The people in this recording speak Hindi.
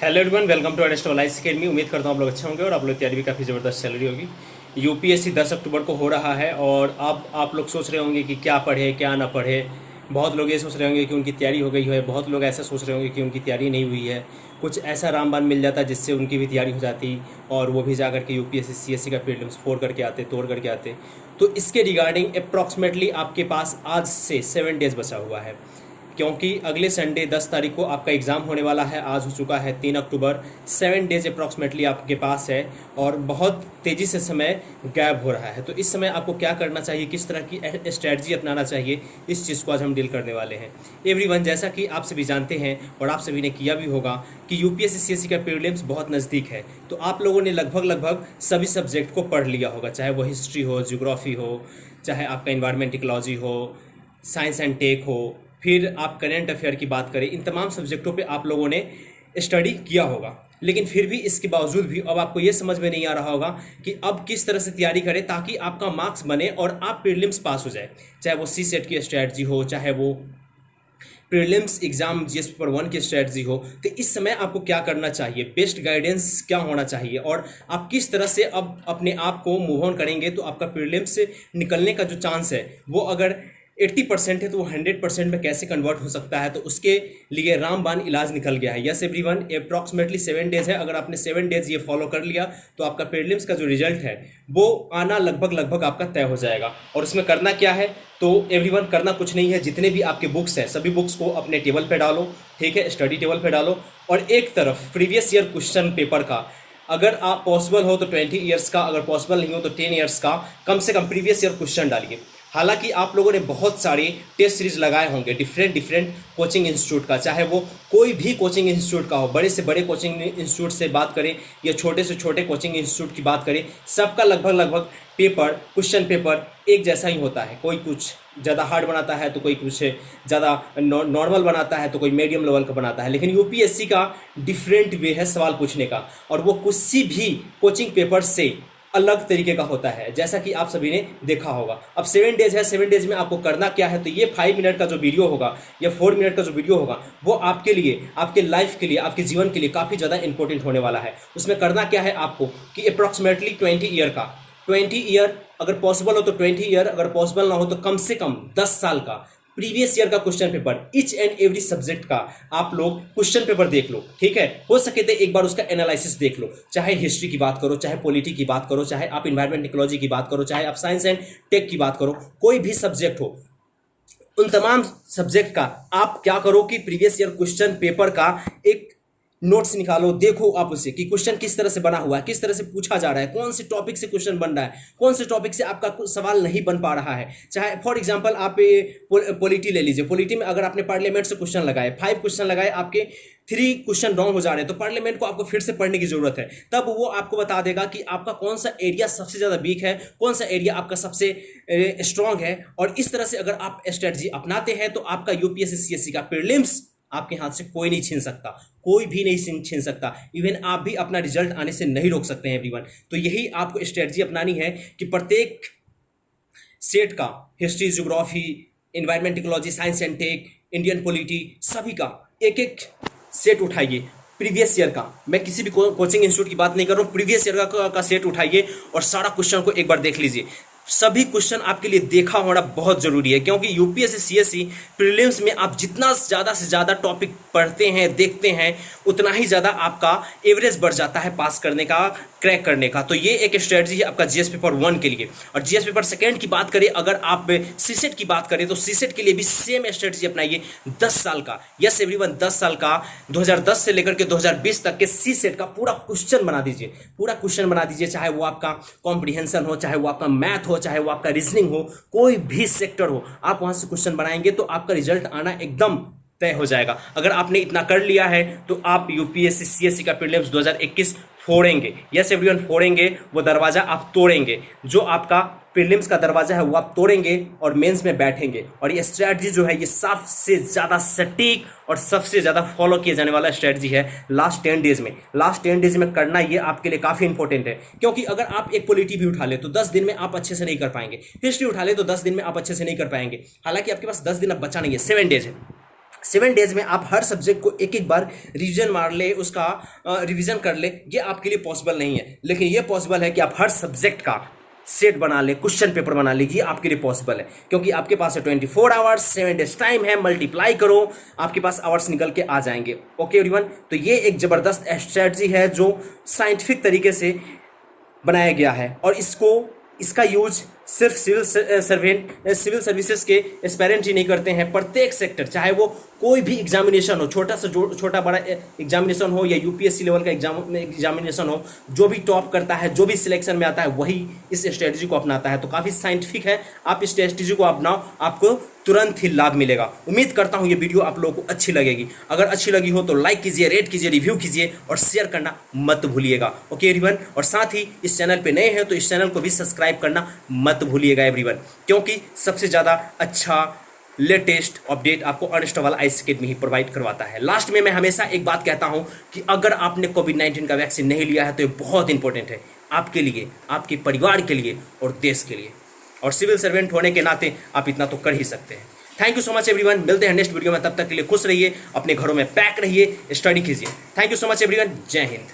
हेलो एवरीवन, वेलकम टू एडस्टोलाइज अकेडमी। उम्मीद करता हूँ आप लोग अच्छे होंगे और आप लोग की तैयारी भी काफ़ी ज़बरदस्त चल रही होगी। यूपीएससी 10 अक्टूबर को हो रहा है और अब आप लोग सोच रहे होंगे कि क्या पढ़े क्या ना पढ़े। बहुत लोग ये सोच रहे होंगे कि उनकी तैयारी हो गई है, बहुत लोग ऐसा सोच रहे होंगे कि उनकी तैयारी नहीं हुई है। कुछ ऐसा रामबाण मिल जाता जिससे उनकी भी तैयारी हो जाती और वो भी जा करके यूपीएससी सीएससी का प्रीलिम्स फोड़ करके आते, तोड़ करके आते। तो इसके रिगार्डिंग अप्रॉक्सीमेटली आपके पास आज से 7 डेज़ बचा हुआ है, क्योंकि अगले संडे 10 तारीख को आपका एग्ज़ाम होने वाला है। आज हो चुका है 3 अक्टूबर। 7 डेज अप्रॉक्सीमेटली आपके पास है और बहुत तेज़ी से समय गायब हो रहा है। तो इस समय आपको क्या करना चाहिए, किस तरह की स्ट्रैटेजी अपनाना चाहिए, इस चीज़ को आज हम डील करने वाले हैं। एवरीवन, जैसा कि आप सभी जानते हैं और आप सभी ने किया भी होगा कि यूपीएससी सीएससी का प्रीलिम्स बहुत नज़दीक है। तो आप लोगों ने लगभग सभी सब्जेक्ट को पढ़ लिया होगा, चाहे वो हिस्ट्री हो, ज्योग्राफी हो, चाहे आपका इन्वायरमेंट इकोलॉजी हो, साइंस एंड टेक हो, फिर आप करेंट अफेयर की बात करें। इन तमाम सब्जेक्टों पे आप लोगों ने स्टडी किया होगा। लेकिन फिर भी इसके बावजूद भी अब आपको ये समझ में नहीं आ रहा होगा कि अब किस तरह से तैयारी करें ताकि आपका मार्क्स बने और आप प्रीलिम्स पास हो जाए। चाहे वो सी सेट की स्ट्रैटेजी हो, चाहे वो प्रीलिम्स एग्जाम जीएस पेपर 1 की स्ट्रैटेजी हो। तो इस समय आपको क्या करना चाहिए, बेस्ट गाइडेंस क्या होना चाहिए और आप किस तरह से अब अपने आप को मूव ऑन करेंगे तो आपका प्रीलिम्स से निकलने का जो चांस है वो अगर 80% है तो वो 100% में कैसे कन्वर्ट हो सकता है। तो उसके लिए रामबाण इलाज निकल गया है। यस एवरीवन, अप्रॉक्सीमेटली 7 डेज है। अगर आपने 7 डेज ये फॉलो कर लिया तो आपका प्रीलिम्स का जो रिजल्ट है वो आना लगभग आपका तय हो जाएगा। और उसमें करना क्या है, तो एवरीवन करना कुछ नहीं है। जितने भी आपके बुक्स हैं सभी बुक्स को अपने टेबल पे डालो, ठीक है, स्टडी टेबल पे डालो। और एक तरफ प्रीवियस ईयर क्वेश्चन पेपर का, अगर आप पॉसिबल हो तो 20 ईयर्स का, अगर पॉसिबल नहीं हो तो 10 ईयर्स का कम से कम प्रीवियस ईयर क्वेश्चन डालिए। हालांकि आप लोगों ने बहुत सारे टेस्ट सीरीज लगाए होंगे डिफरेंट कोचिंग इंस्टीट्यूट का, चाहे वो कोई भी कोचिंग इंस्टीट्यूट का हो, बड़े से बड़े कोचिंग इंस्टीट्यूट से बात करें या छोटे से छोटे कोचिंग इंस्टीट्यूट की बात करें, सबका लगभग पेपर, क्वेश्चन पेपर एक जैसा ही होता है। कोई कुछ ज़्यादा हार्ड बनाता है तो कोई कुछ ज़्यादा नॉर्मल बनाता है तो कोई मीडियम लेवल का बनाता है। लेकिन यूपीएससी का डिफरेंट वे है सवाल पूछने का और वो किसी भी कोचिंग पेपर से अलग तरीके का होता है, जैसा कि आप सभी ने देखा होगा। अब 7 डेज है, 7 डेज में आपको करना क्या है, तो ये 5 मिनट का जो वीडियो होगा या 4 मिनट का जो वीडियो होगा वो आपके लिए, आपके लाइफ के लिए, आपके जीवन के लिए काफ़ी ज़्यादा इंपॉर्टेंट होने वाला है। उसमें करना क्या है आपको कि अप्रॉक्सीमेटली 20 ईयर, अगर पॉसिबल हो तो 20 ईयर, अगर पॉसिबल ना हो तो कम से कम 10 साल का प्रीवियस ईयर का question paper, each and every subject का आप लोग क्वेश्चन पेपर देख लो, ठीक है। हो सके तो एक बार उसका एनालिसिस देख लो। चाहे हिस्ट्री की बात करो, चाहे पॉलिटी की बात करो, चाहे आप इन्वायरमेंट इकोलॉजी की बात करो, चाहे आप साइंस एंड टेक की बात करो, कोई भी सब्जेक्ट हो, उन तमाम सब्जेक्ट का आप क्या करो कि प्रीवियस ईयर क्वेश्चन पेपर का एक नोट्स निकालो। देखो आप उसे कि क्वेश्चन किस तरह से बना हुआ है, किस तरह से पूछा जा रहा है, कौन से टॉपिक से क्वेश्चन बन रहा है, कौन से टॉपिक से आपका सवाल नहीं बन पा रहा है। चाहे फॉर एग्जांपल आप पॉलिटी ले लीजिए। पॉलिटी में अगर आपने पार्लियामेंट से क्वेश्चन लगाए, 5 क्वेश्चन लगाए, आपके 3 क्वेश्चन रॉन्ग हो जा रहे हैं, तो पार्लियामेंट को आपको फिर से पढ़ने की जरूरत है। तब वो आपको बता देगा कि आपका कौन सा एरिया सबसे ज़्यादा वीक है, कौन सा एरिया आपका सबसे स्ट्रांग है। और इस तरह से अगर आप स्ट्रेटजी अपनाते हैं तो आपका यूपीएससी सीएससी का प्रीलिम्स आपके हाथ से कोई नहीं छीन सकता, कोई भी नहीं छीन सकता। इवन आप भी अपना रिजल्ट आने से नहीं रोक सकते हैं एवरीवन। तो यही आपको स्ट्रेटजी अपनानी है कि प्रत्येक सेट का, history, geography, environment ecology, science and tech, Indian polity, सभी का एक एक सेट उठाइए प्रीवियस ईयर का। मैं किसी भी कोचिंग इंस्टीट्यूट की बात नहीं कर रहा हूँ, प्रीवियस ईयर का सेट उठाइए और सारा क्वेश्चन को एक बार देख लीजिए। सभी क्वेश्चन आपके लिए देखा होना बहुत जरूरी है, क्योंकि यूपीएससी सीएससी प्रीलिम्स में आप जितना ज़्यादा से ज़्यादा टॉपिक पढ़ते हैं, देखते हैं, उतना ही ज़्यादा आपका एवरेज बढ़ जाता है पास करने का, क्रैक करने का। तो ये एक स्ट्रेटजी है आपका जीएस पेपर 1 के लिए। और जीएस पेपर 2 की बात करें, अगर आप सीसेट की बात करें तो सीसेट के लिए भी सेम स्ट्रेटजी अपनाइए। 10 साल का, यस एवरीवन, 10 साल का 2010 से लेकर के 2020 तक के सीसेट का पूरा क्वेश्चन बना दीजिए, पूरा क्वेश्चन बना दीजिए। चाहे वो आपका कॉम्प्रिहेंशन हो, चाहे वो आपका मैथ हो, चाहे वो आपका रीजनिंग हो, कोई भी सेक्टर हो, आप वहां से क्वेश्चन बनाएंगे तो आपका रिजल्ट आना एकदम तय हो जाएगा। अगर आपने इतना कर लिया है तो आप यूपीएससी सीएससी का प्रीलिम्स 2021 फोड़ेंगे। यस एवरीवन, फोड़ेंगे, वो दरवाजा आप तोड़ेंगे। जो आपका प्रीलिम्स का दरवाजा है वो आप तोड़ेंगे और मेंस में बैठेंगे। और ये स्ट्रैटेजी जो है ये सबसे ज़्यादा सटीक और सबसे ज़्यादा फॉलो किए जाने वाला स्ट्रैटेजी है लास्ट 10 डेज में। लास्ट 10 डेज में करना ये आपके लिए काफ़ी इंपॉर्टेंट है, क्योंकि अगर आप एक पॉलिटी भी उठा ले तो 10 दिन में आप अच्छे से नहीं कर पाएंगे। हिस्ट्री उठा ले तो 10 दिन में आप अच्छे से नहीं कर पाएंगे। हालांकि आपके पास 10 दिन अब बचा नहीं है, 7 डेज है। 7 डेज में आप हर सब्जेक्ट को एक एक बार रिवीजन मार ले, उसका रिवीजन कर ले, ये आपके लिए पॉसिबल नहीं है। लेकिन ये पॉसिबल है कि आप हर सब्जेक्ट का सेट बना ले, क्वेश्चन पेपर बना ले, ये आपके लिए पॉसिबल है, क्योंकि आपके पास है 24 आवर्स, 7 डेज टाइम है, मल्टीप्लाई करो, आपके पास आवर्स निकल के आ जाएंगे। ओके एवरीवन, तो ये एक ज़बरदस्त स्ट्रेटजी है जो साइंटिफिक तरीके से बनाया गया है, और इसका यूज सिर्फ सिविल सर्विसेज के एस्पायरेंट ही नहीं करते हैं। प्रत्येक सेक्टर, चाहे वो कोई भी एग्जामिनेशन हो, छोटा बड़ा एग्जामिनेशन हो या यूपीएससी लेवल का एग्जामिनेशन हो, जो भी टॉप करता है, जो भी सिलेक्शन में आता है, वही इस स्ट्रेटजी को अपनाता है। तो काफ़ी साइंटिफिक है, आप इस स्ट्रेटजी को अपनाओ, आपको तुरंत ही लाभ मिलेगा। उम्मीद करता हूँ ये वीडियो आप लोगों को अच्छी लगेगी। अगर अच्छी लगी हो तो लाइक कीजिए, रेट कीजिए, रिव्यू कीजिए और शेयर करना मत भूलिएगा। ओके एवरीवन, और साथ ही इस चैनल पे नए हैं तो इस चैनल को भी सब्सक्राइब करना मत भूलिएगा एवरीवन, क्योंकि सबसे ज़्यादा अच्छा लेटेस्ट अपडेट आपको अर्नेस्ट वाला आईएएस अकेडमी ही प्रोवाइड करवाता है। लास्ट में मैं हमेशा एक बात कहता हूं कि अगर आपने कोविड-19 का वैक्सीन नहीं लिया है तो ये बहुत इंपॉर्टेंट है आपके लिए, आपके परिवार के लिए और देश के लिए, और सिविल सर्वेंट होने के नाते आप इतना तो कर ही सकते हैं। Thank you so much everyone, मिलते हैं नेक्स्ट वीडियो में, तब तक के लिए खुश रहिए, अपने घरों में पैक रहिए, स्टडी कीजिए। Thank you so much everyone, जय हिंद।